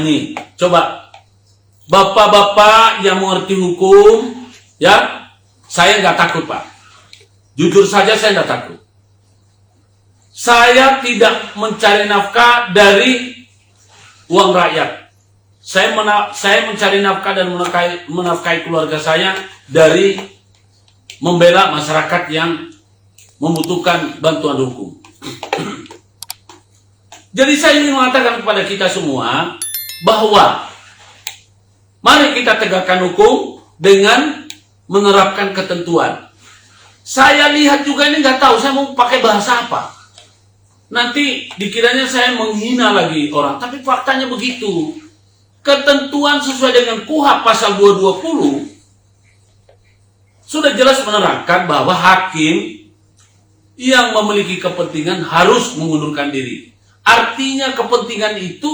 ini, coba bapak-bapak yang mengerti hukum, ya, saya nggak takut Pak. Jujur saja saya nggak takut. Saya tidak mencari nafkah dari uang rakyat. Saya mencari nafkah dan menafkahi keluarga saya dari membela masyarakat yang membutuhkan bantuan hukum. Jadi saya ingin mengatakan kepada kita semua bahwa mari kita tegakkan hukum dengan menerapkan ketentuan. Saya lihat juga ini nggak tahu saya mau pakai bahasa apa. Nanti dikiranya saya menghina lagi orang, tapi faktanya begitu. Ketentuan sesuai dengan KUHP pasal 220 sudah jelas menerangkan bahwa hakim yang memiliki kepentingan harus mengundurkan diri. Artinya kepentingan itu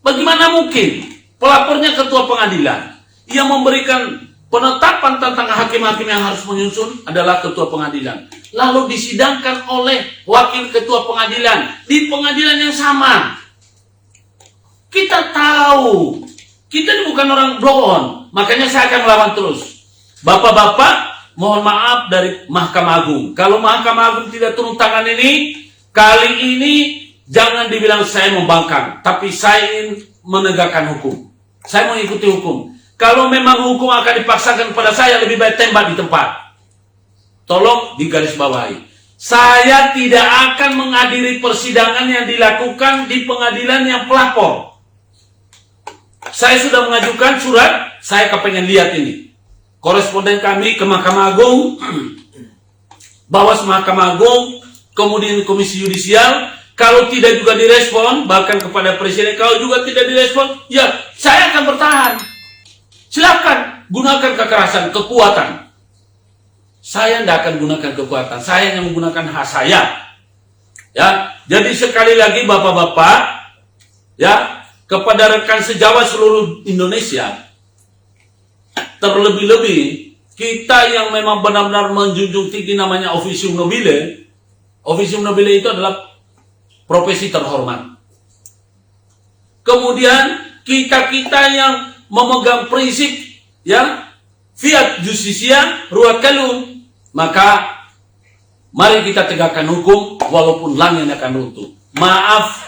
bagaimana mungkin pelapornya ketua pengadilan yang memberikan penetapan tentang hakim-hakim yang harus menyusun adalah ketua pengadilan. Lalu disidangkan oleh wakil ketua pengadilan di pengadilan yang sama. Kita tahu, kita ini bukan orang blow-on, makanya saya akan melawan terus. Bapak-bapak, mohon maaf dari Mahkamah Agung. Kalau Mahkamah Agung tidak turun tangan ini, kali ini jangan dibilang saya membangkang, tapi saya ingin menegakkan hukum. Saya mengikuti hukum. Kalau memang hukum akan dipaksakan kepada saya, lebih baik tembak di tempat. Tolong digarisbawahi. Saya tidak akan menghadiri persidangan yang dilakukan di pengadilan yang pelapor. Saya sudah mengajukan surat, saya kepengen lihat ini. Koresponden kami ke Mahkamah Agung, Bawas Mahkamah Agung, kemudian Komisi Yudisial, kalau tidak juga direspon, bahkan kepada Presiden, kalau juga tidak direspon, ya saya akan bertahan. Silakan gunakan kekerasan, kekuatan. Saya tidak akan gunakan kekuatan, saya yang menggunakan hak saya. Ya, jadi sekali lagi bapak-bapak, ya, kepada rekan sejawat seluruh Indonesia, terlebih-lebih kita yang memang benar-benar menjunjung tinggi namanya officium nobile. Officium nobile itu adalah profesi terhormat. Kemudian kita yang memegang prinsip, ya, fiat justitia ruat calum, maka mari kita tegakkan hukum walaupun langit akan runtuh. Maaf,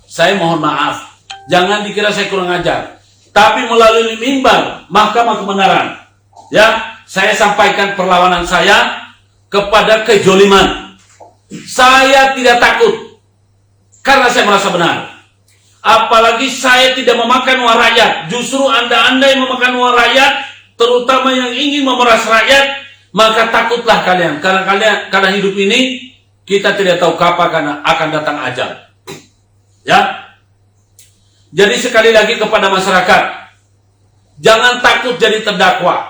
saya mohon maaf. Jangan dikira saya kurang ajar. Tapi melalui mimbar Mahkamah Kebenaran, ya, saya sampaikan perlawanan saya kepada kejoliman. Saya tidak takut karena saya merasa benar. Apalagi saya tidak memakan uang rakyat. Justru anda yang memakan uang rakyat, terutama yang ingin memeras rakyat, maka takutlah kalian. Karena hidup ini kita tidak tahu kapan akan datang ajal. Ya. Jadi sekali lagi kepada masyarakat, jangan takut jadi terdakwa.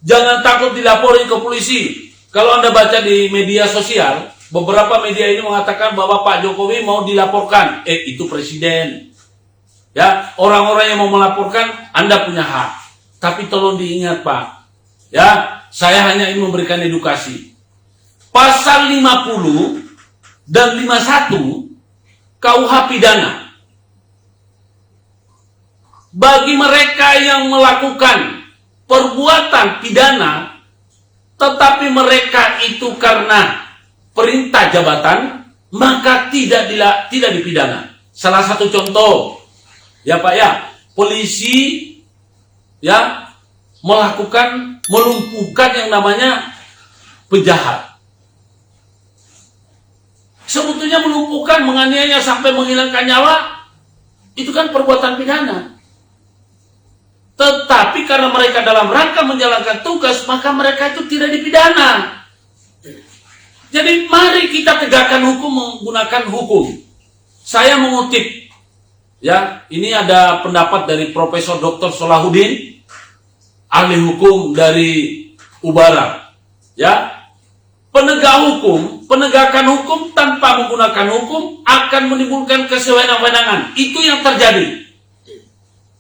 Jangan takut dilaporin ke polisi. Kalau anda baca di media sosial, beberapa media ini mengatakan bahwa Pak Jokowi mau dilaporkan. Itu presiden. Ya, orang-orang yang mau melaporkan, anda punya hak. Tapi tolong diingat Pak. Ya, saya hanya ingin memberikan edukasi. Pasal 50 dan 51 KUH pidana. Bagi mereka yang melakukan perbuatan pidana, tetapi mereka itu karena perintah jabatan, maka tidak dipidana. Salah satu contoh, ya Pak ya, polisi ya melumpuhkan yang namanya penjahat. Sebetulnya melumpuhkan, menganiaya sampai menghilangkan nyawa, itu kan perbuatan pidana. Tetapi karena mereka dalam rangka menjalankan tugas, maka mereka itu tidak dipidana. Jadi mari kita tegakkan hukum menggunakan hukum. Saya mengutip, ya, ini ada pendapat dari Profesor Dr. Solahuddin, ahli hukum dari Ubara. Ya, penegakan hukum tanpa menggunakan hukum akan menimbulkan kesewenang-wenangan. Itu yang terjadi.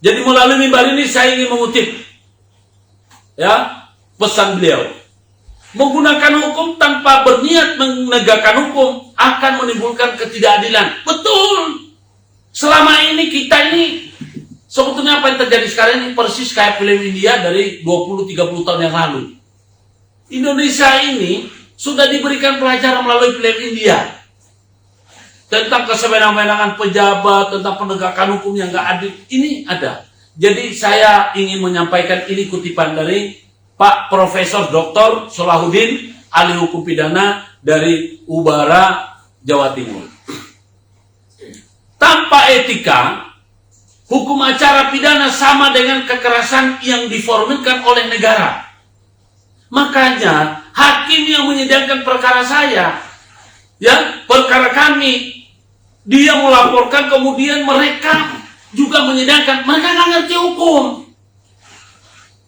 Jadi melalui mimbar ini saya ingin mengutip, ya, pesan beliau. Menggunakan hukum tanpa berniat menegakkan hukum akan menimbulkan ketidakadilan. Betul. Selama ini kita ini sebetulnya apa yang terjadi sekarang ini persis kayak film India dari 20-30 tahun yang lalu. Indonesia ini sudah diberikan pelajaran melalui film India tentang kesewenang-wenangan pejabat, tentang penegakan hukum yang nggak adil. Ini ada. Jadi saya ingin menyampaikan ini kutipan dari Pak Profesor Dr. Solahuddin, ahli hukum pidana dari Ubara, Jawa Timur. Tanpa etika, hukum acara pidana sama dengan kekerasan yang diformulkan oleh negara. Makanya hakim yang menyidangkan perkara saya, ya perkara kami, dia melaporkan, kemudian mereka juga menyidangkan, mereka nggak ngerti hukum.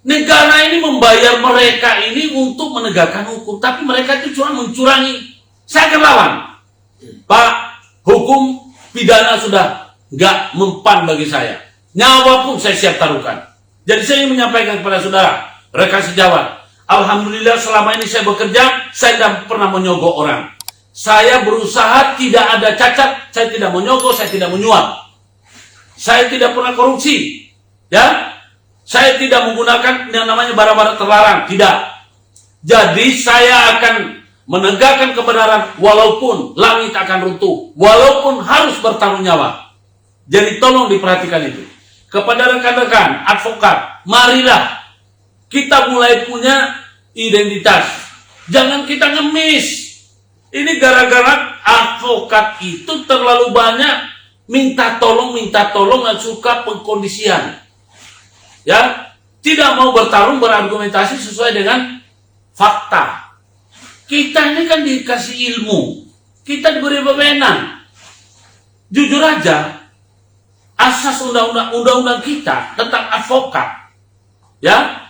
Negara ini membayar mereka ini untuk menegakkan hukum, tapi mereka itu cuma mencurangi. Saya akan lawan, Pak. Hukum pidana sudah nggak mempan bagi saya. Nyawa pun saya siap taruhkan. Jadi saya ingin menyampaikan kepada saudara, rekan sejawat, alhamdulillah selama ini saya bekerja, saya tidak pernah menyogok orang. Saya berusaha tidak ada cacat, saya tidak menyogok, saya tidak menyuap. Saya tidak pernah korupsi. Ya, saya tidak menggunakan yang namanya barang-barang terlarang, tidak. Jadi saya akan menegakkan kebenaran walaupun langit akan runtuh, walaupun harus bertaruh nyawa. Jadi tolong diperhatikan itu. Kepada rekan-rekan advokat, marilah kita mulai punya identitas. Jangan kita ngemis. Ini gara-gara advokat itu terlalu banyak minta tolong dan suka pengkondisian. Ya, tidak mau bertarung berargumentasi sesuai dengan fakta. Kita ini kan dikasih ilmu, kita diberi wewenang. Jujur aja, asas undang-undang kita tentang advokat, ya,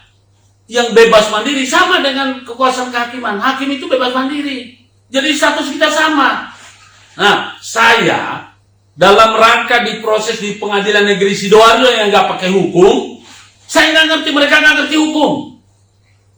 yang bebas mandiri sama dengan kekuasaan kehakiman. Hakim itu bebas mandiri, jadi status kita sama. Nah, saya dalam rangka diproses di Pengadilan Negeri Sidoarjo yang nggak pakai hukum, saya nggak ngerti, mereka nggak ngerti hukum.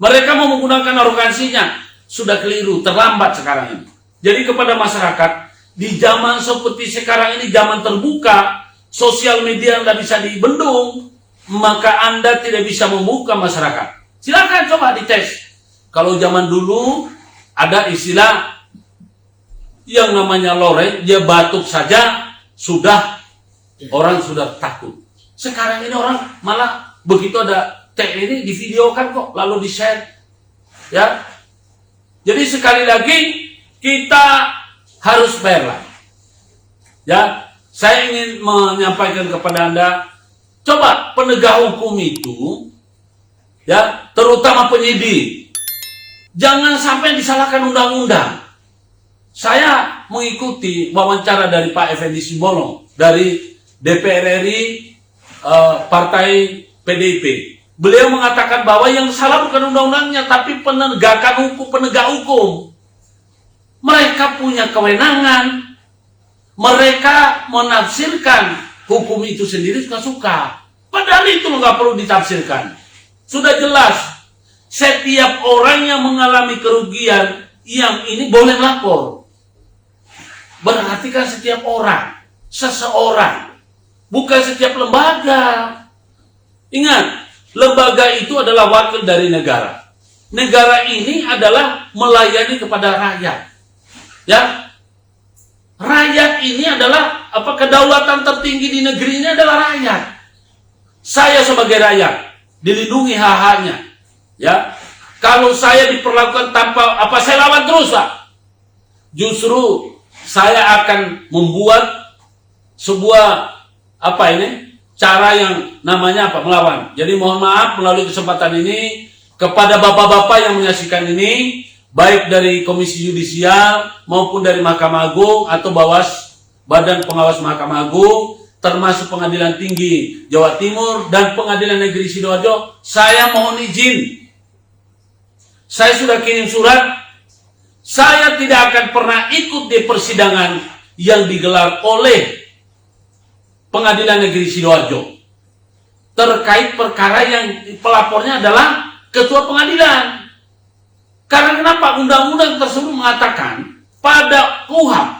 Mereka mau menggunakan arogansinya. Sudah keliru, terlambat sekarang ini. Jadi kepada masyarakat, di zaman seperti sekarang ini, zaman terbuka, sosial media nggak bisa dibendung, maka Anda tidak bisa membuka masyarakat. Silakan coba dites. Kalau zaman dulu ada istilah yang namanya loreng, dia batuk saja sudah orang sudah takut. Sekarang ini orang malah begitu ada teh ini divideokan kok, lalu di-share. Ya. Jadi sekali lagi kita harus fair lah. Ya, saya ingin menyampaikan kepada Anda, coba penegak hukum itu, ya, terutama penyidik, jangan sampai disalahkan undang-undang. Saya mengikuti wawancara dari Pak Effendi Simbolon dari DPR RI Partai PDIP. Beliau mengatakan bahwa yang salah bukan undang-undangnya, tapi penegakan hukum, penegak hukum. Mereka punya kewenangan, mereka menafsirkan hukum itu sendiri suka-suka. Padahal itu nggak perlu ditafsirkan. Sudah jelas, setiap orang yang mengalami kerugian yang ini boleh lapor. Berarti kan setiap orang, seseorang, bukan setiap lembaga. Ingat, lembaga itu adalah wakil dari negara. Negara ini adalah melayani kepada rakyat. Ya, rakyat ini adalah kedaulatan tertinggi di negeri ini adalah rakyat. Saya sebagai rakyat dilindungi hak-haknya. Ya, kalau saya diperlakukan tanpa saya lawan terus, Pak. Justru saya akan membuat sebuah cara yang namanya melawan. Jadi mohon maaf melalui kesempatan ini kepada bapak-bapak yang menyaksikan ini, baik dari Komisi Yudisial maupun dari Mahkamah Agung atau Badan Pengawas Mahkamah Agung, termasuk Pengadilan Tinggi Jawa Timur dan Pengadilan Negeri Sidoarjo, saya mohon izin. Saya sudah kirim surat. Saya tidak akan pernah ikut di persidangan yang digelar oleh Pengadilan Negeri Sidoarjo terkait perkara yang pelapornya adalah ketua pengadilan. Karena kenapa? Undang-undang tersebut mengatakan pada KUHP